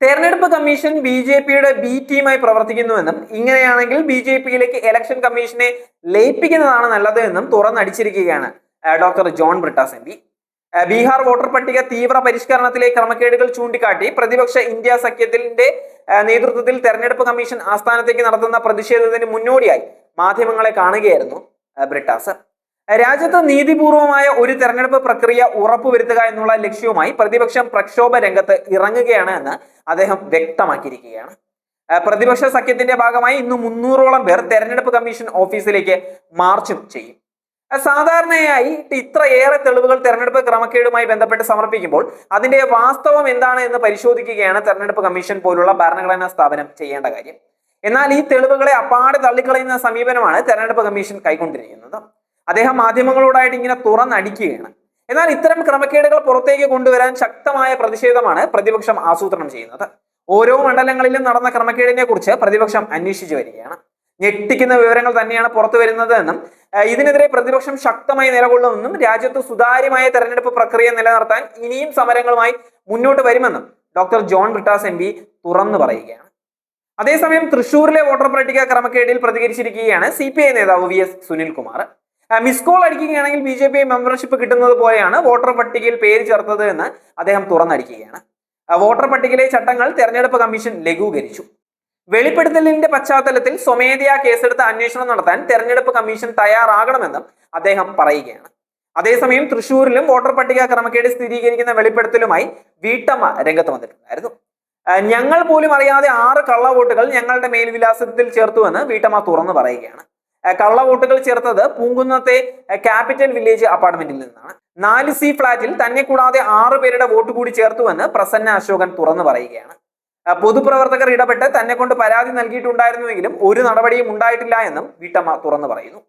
തെരഞ്ഞെടുപ്പ് commission ബി.ജെ.പിയുടെ B ടീമായി പ്രവർത്തിക്കുന്നുവെന്നും ഇങ്ങനെയാണെങ്കിൽ ബി.ജെ.പിയിലേക്ക് ഇലക്ഷൻ കമ്മീഷനെ ലയിപ്പിക്കുന്നതാണ് നല്ലത് എന്നും തുറന്നടിച്ചിരിക്കുകയാണ് doctor John Brittas M P. Bihar voter പട്ടിക തീവ്ര പരിഷ്കരണത്തിലെ ക്രമക്കേടുകൾ ചൂണ്ടിക്കാട്ടി പ്രതിപക്ഷ ഇന്ത്യ സഖ്യത്തിന്റെ നേതൃത്വത്തിൽ തെരഞ്ഞെടുപ്പ് കമ്മീഷൻ ആസ്ഥാനത്തേക്ക് നടത്തുന്ന പ്രതിഷേധത്തിന് മുന്നോടിയായി മാധ്യമങ്ങളെ കാണുകയായിരുന്നു ബ്രിട്ടാസ്. രാജ്യത്ത് നീതിപൂർവമായ ഒരു തെരഞ്ഞെടുപ്പ് പ്രക്രിയ ഉറപ്പുവരുത്തുക എന്നുള്ള ലക്ഷ്യവുമായി പ്രതിപക്ഷം പ്രക്ഷോഭ രംഗത്ത് ഇറങ്ങുകയാണ് എന്ന് അദ്ദേഹം വ്യക്തമാക്കിയിരിക്കുകയാണ്. പ്രതിപക്ഷ സഖ്യത്തിന്റെ ഭാഗമായി ഇന്ന് 300ഓളം പേർ തെരഞ്ഞെടുപ്പ് കമ്മീഷൻ ഓഫീസിലേക്ക് മാർച്ചും ചെയ്യും. സാധാരണയായി ഇത്രയേറെ തെളിവുകൾ തെരഞ്ഞെടുപ്പ് ക്രമക്കേടുമായി ബന്ധപ്പെട്ട് സമർപ്പിക്കുമ്പോൾ അതിന്റെ വാസ്തവം എന്താണ് എന്ന് പരിശോധിക്കുകയാണ് തെരഞ്ഞെടുപ്പ് കമ്മീഷൻ പോലുള്ള ഭരണഘടനാ സ്ഥാപനം ചെയ്യേണ്ട കാര്യം. എന്നാൽ ഈ തെളിവുകളെ അപ്പാടെ തള്ളിക്കളയുന്ന സമീപനമാണ് തെരഞ്ഞെടുപ്പ് കമ്മീഷൻ കൈക്കൊണ്ടിരിക്കുന്നത്. അദ്ദേഹം മാധ്യമങ്ങളോടായിട്ട് ഇങ്ങനെ തുറന്നടിക്കുകയാണ്. എന്നാൽ ഇത്തരം ക്രമക്കേടുകൾ പുറത്തേക്ക് കൊണ്ടുവരാൻ ശക്തമായ പ്രതിഷേധമാണ് പ്രതിപക്ഷം ആസൂത്രണം ചെയ്യുന്നത്. ഓരോ മണ്ഡലങ്ങളിലും നടന്ന ക്രമക്കേടിനെ കുറിച്ച് പ്രതിപക്ഷം അന്വേഷിച്ചു വരികയാണ്. ഞെട്ടിക്കുന്ന വിവരങ്ങൾ തന്നെയാണ് പുറത്തു വരുന്നത് എന്നും ഇതിനെതിരെ പ്രതിപക്ഷം ശക്തമായി നിലകൊള്ളുമെന്നും രാജ്യത്ത് സുതാര്യമായ തെരഞ്ഞെടുപ്പ് പ്രക്രിയ നിലനിർത്താൻ ഇനിയും സമരങ്ങളുമായി മുന്നോട്ട് വരുമെന്നും doctor John Brittas M P തുറന്നു പറയുകയാണ്. അതേസമയം തൃശൂരിലെ വോട്ടർ പട്ടിക ക്രമക്കേടിൽ പ്രതികരിച്ചിരിക്കുകയാണ് CPI നേതാവ് VS സുനിൽകുമാർ. മിസ് കോൾ അടിക്കുകയാണെങ്കിൽ ബി.ജെ.പി മെമ്പർഷിപ്പ് കിട്ടുന്നത് പോലെയാണ് വോട്ടർ പട്ടികയിൽ പേര് ചേർത്തത് എന്ന് അദ്ദേഹം തുറന്നടിക്കുകയാണ്. വോട്ടർ പട്ടികയിലെ ചട്ടങ്ങൾ തെരഞ്ഞെടുപ്പ് കമ്മീഷൻ ലഘൂകരിച്ചു. വെളിപ്പെടുത്തലിന്റെ പശ്ചാത്തലത്തിൽ സ്വമേധയാ കേസെടുത്ത് അന്വേഷണം നടത്താൻ തെരഞ്ഞെടുപ്പ് കമ്മീഷൻ തയ്യാറാകണമെന്നും അദ്ദേഹം പറയുകയാണ്. അതേസമയം തൃശൂരിലും വോട്ടർ പട്ടിക ക്രമക്കേട് സ്ഥിരീകരിക്കുന്ന വെളിപ്പെടുത്തലുമായി വീട്ടമ്മ രംഗത്ത് വന്നിട്ടുണ്ടായിരുന്നു. ഞങ്ങൾ പോലും അറിയാതെ 6 കള്ളവോട്ടുകൾ ഞങ്ങളുടെ മേൽവിലാസത്തിൽ ചേർത്തുവെന്ന് വീട്ടമ്മ തുറന്നു പറയുകയാണ്. കള്ളവോട്ടുകൾ ചേർത്തത് പൂങ്കുന്നത്തെ ക്യാപിറ്റൽ വില്ലേജ് അപ്പാർട്ട്മെന്റിൽ നിന്നാണ്. 4C ഫ്ളാറ്റിൽ തന്നെ കൂടാതെ 6 പേരുടെ വോട്ട് കൂടി ചേർത്തുവെന്ന് പ്രസന്ന അശോകൻ തുറന്നു പറയുകയാണ്. പൊതുപ്രവർത്തകർ ഇടപെട്ട് തന്നെ കൊണ്ട് പരാതി നൽകിയിട്ടുണ്ടായിരുന്നുവെങ്കിലും ഒരു നടപടിയും ഉണ്ടായിട്ടില്ല എന്നും വീട്ടമ്മ തുറന്നു പറയുന്നു.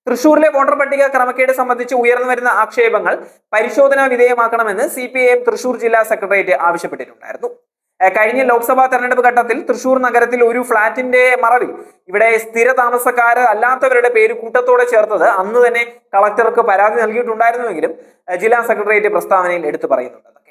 തൃശൂരിലെ വോട്ടർ പട്ടിക ക്രമക്കേട് സംബന്ധിച്ച് ഉയർന്നു വരുന്ന ആക്ഷേപങ്ങൾ പരിശോധനാ വിധേയമാക്കണമെന്ന് CPIM തൃശൂർ ജില്ലാ സെക്രട്ടേറിയറ്റ് ആവശ്യപ്പെട്ടിട്ടുണ്ടായിരുന്നു. കഴിഞ്ഞ ലോക്സഭാ തെരഞ്ഞെടുപ്പ് ഘട്ടത്തിൽ തൃശൂർ നഗരത്തിൽ ഒരു ഫ്ളാറ്റിന്റെ മറവിൽ ഇവിടെ സ്ഥിര താമസക്കാര് അല്ലാത്തവരുടെ പേര് കൂട്ടത്തോടെ ചേർത്തത് അന്ന് തന്നെ കളക്ടർക്ക് പരാതി നൽകിയിട്ടുണ്ടായിരുന്നുവെങ്കിലും ജില്ലാ സെക്രട്ടേറിയറ്റ് പ്രസ്താവനയിൽ എടുത്തു പറയുന്നുണ്ട്.